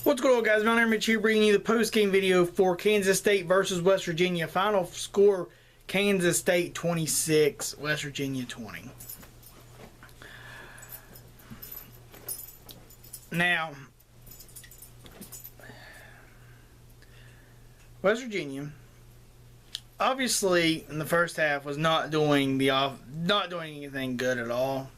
What's going on, guys? My name is Mitch here, bringing you the post-game video for Kansas State versus West Virginia. Final score, Kansas State 26, West Virginia 20. Now, West Virginia, obviously, in the first half, was not doing anything good at all.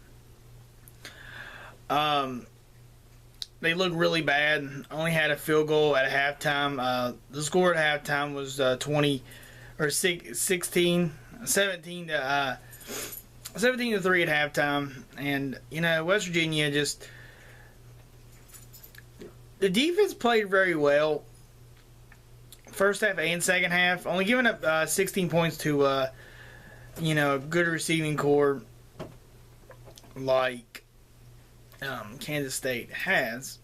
They looked really bad. Only had a field goal at halftime. The score at halftime was 17 to 3 at halftime. And West Virginia the defense played very well. First half and second half, only giving up 16 points to a good receiving core like Kansas State has.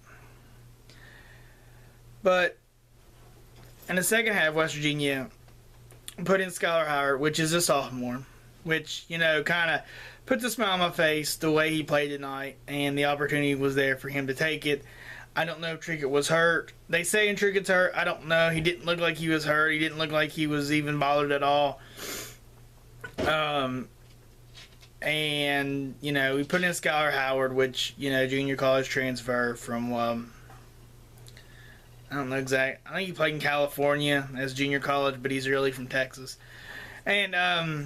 But in the second half, West Virginia put in Skylar Howard, which is a sophomore, which kind of puts a smile on my face the way he played tonight, and the opportunity was there for him to take it. I don't know if Trickett was hurt. They say Trickett's hurt. I don't know. He didn't look like he was hurt. He didn't look like he was even bothered at all. And, we put in Skylar Howard, which, junior college transfer from, I don't know exactly. I think he played in California as junior college, but he's really from Texas. And I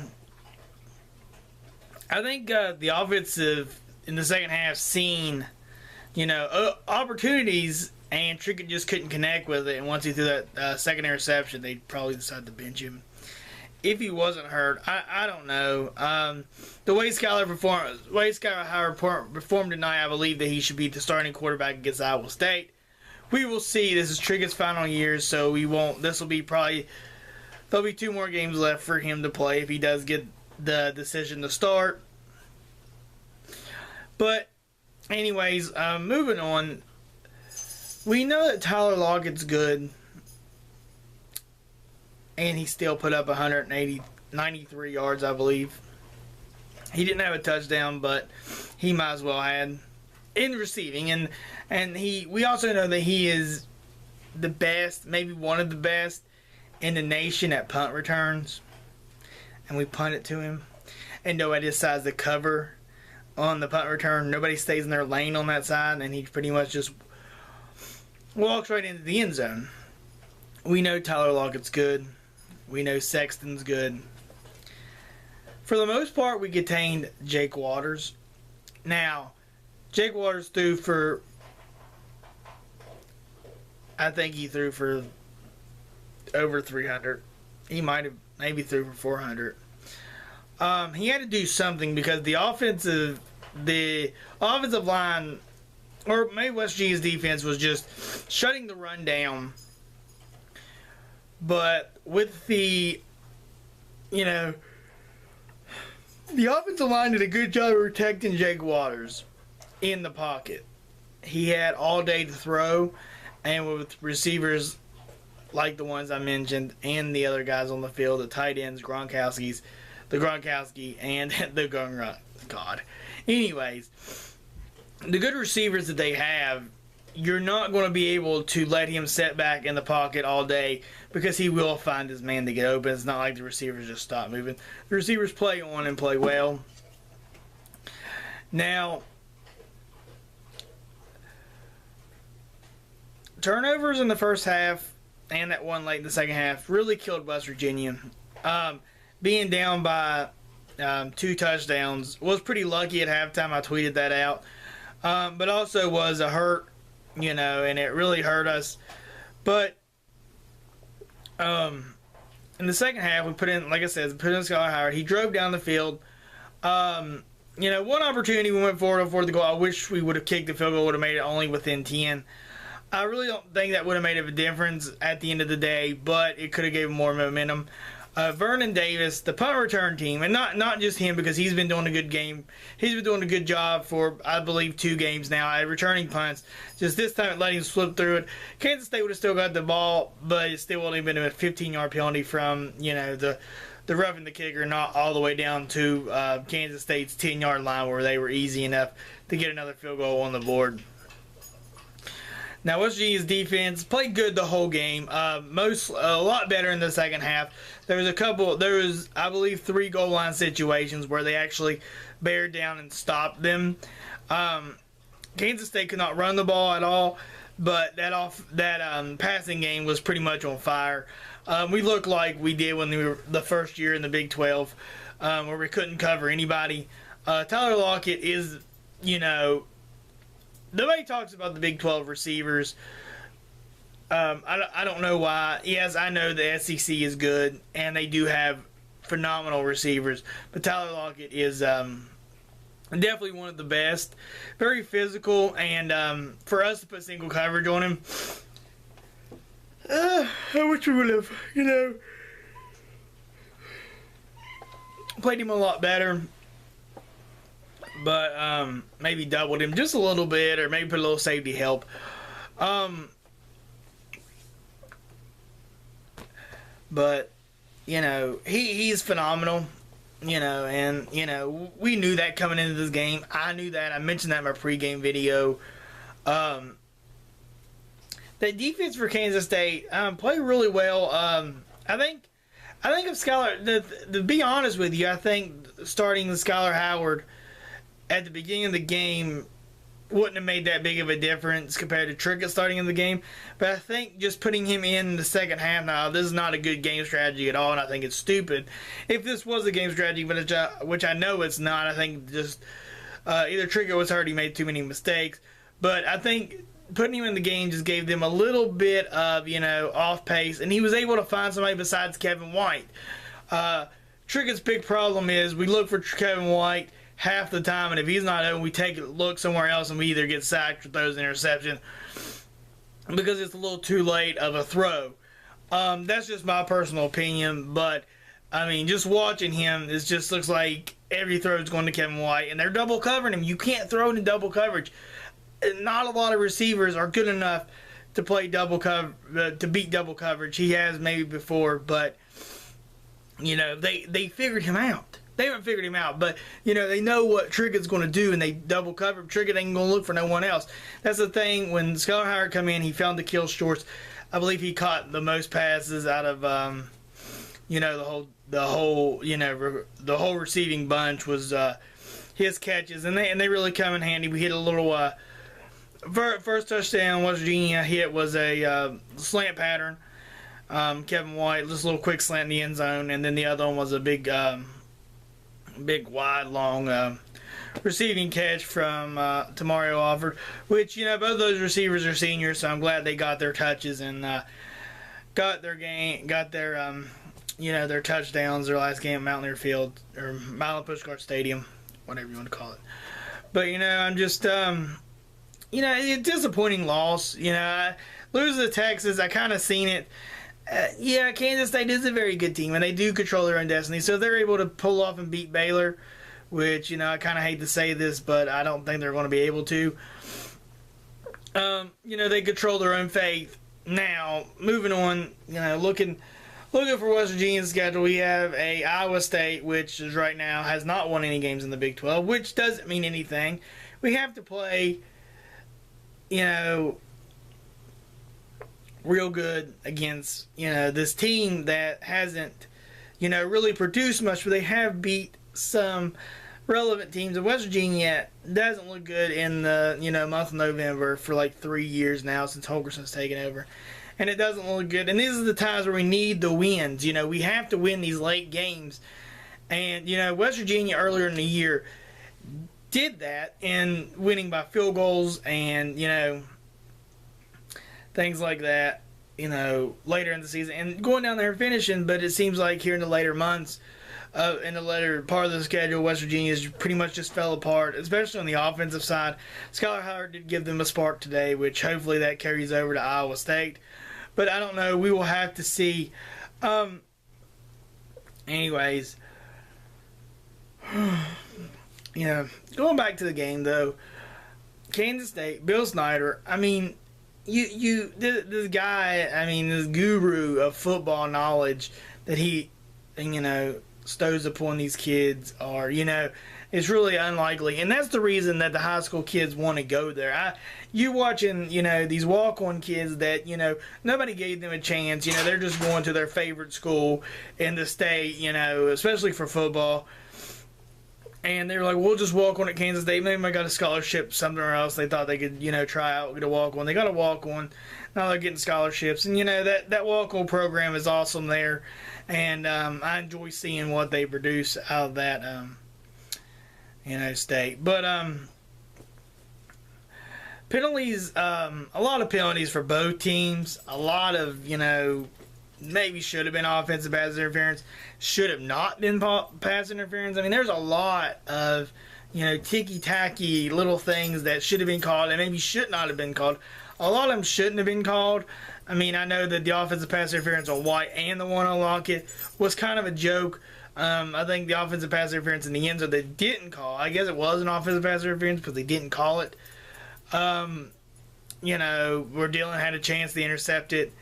think the offensive in the second half seen, opportunities, and Trickett just couldn't connect with it. And once he threw that second interception, they probably decided to bench him. If he wasn't hurt, I don't know. The way Skylar Howard performed tonight, I believe that he should be the starting quarterback against Iowa State. We will see. This is Trickett's final year, so we won't. This will be there'll be 2 more games left for him to play if he does get the decision to start. But, anyways, moving on. We know that Tyler Lockett's good. And he still put up 93 yards, I believe. He didn't have a touchdown, but he might as well had in receiving. And we also know that he is the best, maybe one of the best in the nation at punt returns. And we punt it to him. And nobody decides to cover on the punt return. Nobody stays in their lane on that side. And he pretty much just walks right into the end zone. We know Tyler Lockett's good. We know Sexton's good. For the most part, we contained Jake Waters. Now, Jake Waters threw for, I think he threw for over 300. He might have maybe threw for 400. He had to do something because the offensive line, or maybe West Virginia's defense, was just shutting the run down. But with the offensive line did a good job of protecting Jake Waters in the pocket. He had all day to throw, and with receivers like the ones I mentioned and the other guys on the field, the tight ends, the Gronkowski, and the God. Anyways, the good receivers that they have, you're not going to be able to let him sit back in the pocket all day because he will find his man to get open. It's not like the receivers just stop moving. The receivers play on and play well. Now, turnovers in the first half and that one late in the second half really killed West Virginia. Being down by 2 touchdowns was pretty lucky at halftime. I tweeted that out. But also was a hurt. And it really hurt us. But in the second half, we put in Skylar Howard. He drove down the field. One opportunity we went forward the goal. I wish we would have kicked the field goal, would have made it only within 10. I really don't think that would have made a difference at the end of the day, but it could have given more momentum. Vernon Davis, the punt return team, and not just him because he's been doing a good game. He's been doing a good job for, I believe, 2 games now at returning punts. Just this time, letting him slip through it. Kansas State would have still got the ball, but it still would have been a 15-yard penalty from the roughing the kicker, not all the way down to Kansas State's 10-yard line where they were easy enough to get another field goal on the board. Now, West Virginia's defense played good the whole game. A lot better in the second half. There was, I believe, 3 goal line situations where they actually bared down and stopped them. Kansas State could not run the ball at all, but that passing game was pretty much on fire. We looked like we did when we were the first year in the Big 12, where we couldn't cover anybody. Tyler Lockett is, nobody talks about the Big 12 receivers. I don't know why. Yes, I know the SEC is good, and they do have phenomenal receivers, but Tyler Lockett is definitely one of the best. Very physical, and for us to put single coverage on him, I wish we would have, played him a lot better. But maybe doubled him just a little bit, or maybe put a little safety help. But he's phenomenal. And we knew that coming into this game. I knew that. I mentioned that in my pregame video. The defense for Kansas State played really well. I think if Skylar, to be honest with you, I think starting Skylar Howard at the beginning of the game wouldn't have made that big of a difference compared to Trickett starting in the game. But I think just putting him in the second half now, this is not a good game strategy at all, and I think it's stupid. If this was a game strategy, which I know it's not, I think just either Trickett was hurt, he made too many mistakes. But I think putting him in the game just gave them a little bit of, off pace, and he was able to find somebody besides Kevin White. Trickett's big problem is we look for Kevin White half the time, and if he's not open, we take a look somewhere else, and we either get sacked or throws an interception because it's a little too late of a throw. That's just my personal opinion, but just watching him, it just looks like every throw is going to Kevin White, and they're double covering him. You can't throw it in double coverage. Not a lot of receivers are good enough to play to beat double coverage. He has maybe before, but they figured him out. They haven't figured him out, but they know what Trickett's going to do, and they double cover. Trickett ain't going to look for no one else. That's the thing. When Skylar Howard come in, he found the kill shorts. I believe he caught the most passes out of the whole receiving bunch was his catches, and they really come in handy. We hit a little first touchdown West Virginia hit was a slant pattern. Kevin White, just a little quick slant in the end zone, and then the other one was a big wide, long receiving catch from Tamario Alford, which, both those receivers are seniors, so I'm glad they got their touches and got their their touchdowns, their last game at Mountaineer Field, or Milan Pushcart Stadium, whatever you want to call it. But, I'm just, a disappointing loss. Losing to Texas, I kind of seen it. Kansas State is a very good team, and they do control their own destiny. So if they're able to pull off and beat Baylor, which, I kind of hate to say this, but I don't think they're going to be able to. They control their own fate. Now, moving on, looking for West Virginia's schedule, we have a Iowa State, which is right now has not won any games in the Big 12, which doesn't mean anything. We have to play, real good against, this team that hasn't, really produced much, but they have beat some relevant teams. And West Virginia doesn't look good in the, month of November for like 3 years now since Holgerson's taken over. And it doesn't look good. And these are the times where we need the wins. We have to win these late games. And, West Virginia earlier in the year did that in winning by field goals and, things like that, later in the season and going down there and finishing. But it seems like here in the later months, in the later part of the schedule, West Virginia's pretty much just fell apart, especially on the offensive side. Skylar Howard did give them a spark today, which hopefully that carries over to Iowa State. But I don't know. We will have to see. Anyways, going back to the game though, Kansas State, Bill Snyder. This guy, this guru of football knowledge that he, stows upon these kids, or, it's really unlikely, and that's the reason that the high school kids want to go there. You watching, these walk-on kids that, nobody gave them a chance. They're just going to their favorite school in the state, especially for football. And they were like, we'll just walk on at Kansas State. Maybe I got a scholarship somewhere else. They thought they could, try out, get a walk-on. They got a walk-on. Now they're getting scholarships. And, that walk-on program is awesome there. And I enjoy seeing what they produce out of that, state. But penalties, a lot of penalties for both teams. A lot of, maybe should have been offensive pass interference, should have not been pass interference. I mean, there's a lot of, ticky-tacky little things that should have been called and maybe should not have been called. A lot of them shouldn't have been called. I mean, I know that the offensive pass interference on White and the one on Lockett was kind of a joke. I think the offensive pass interference in the end zone they didn't call. I guess it was an offensive pass interference, but they didn't call it. Where Dillon had a chance to intercept it.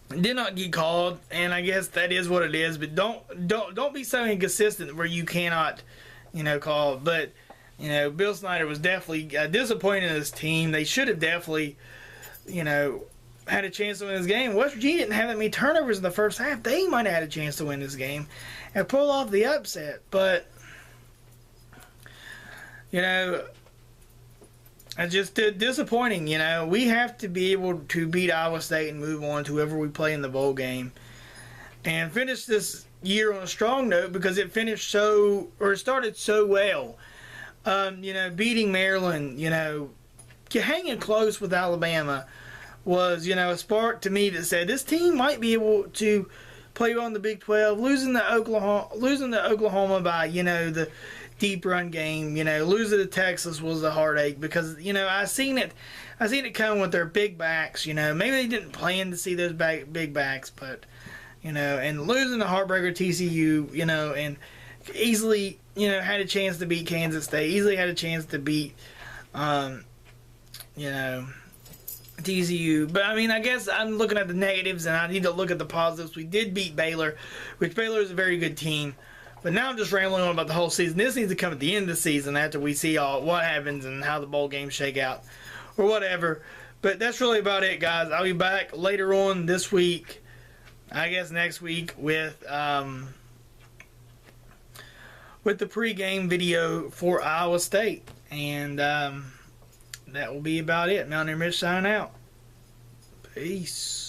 Did not get called, and I guess that is what it is. But don't be so inconsistent where you cannot, call. But Bill Snyder was definitely disappointed in his team. They should have definitely, had a chance to win this game. West Virginia didn't have that many turnovers in the first half. They might have had a chance to win this game and pull off the upset. But it's just disappointing, We have to be able to beat Iowa State and move on to whoever we play in the bowl game. And finish this year on a strong note because it started so well. Beating Maryland, hanging close with Alabama was, a spark to me that said this team might be able to play on the Big 12. Losing to Oklahoma by, the deep run game, losing to Texas was a heartache because, I seen it come with their big backs, maybe they didn't plan to see those big backs, but, and losing to heartbreaker TCU, and easily, had a chance to beat Kansas State, easily had a chance to beat, TCU. But, I guess I'm looking at the negatives and I need to look at the positives. We did beat Baylor, which Baylor is a very good team. But now I'm just rambling on about the whole season. This needs to come at the end of the season after we see what happens and how the bowl games shake out or whatever. But that's really about it, guys. I'll be back later on this week, I guess next week, with the pregame video for Iowa State. And that will be about it. Mountaineer Mitch signing out. Peace.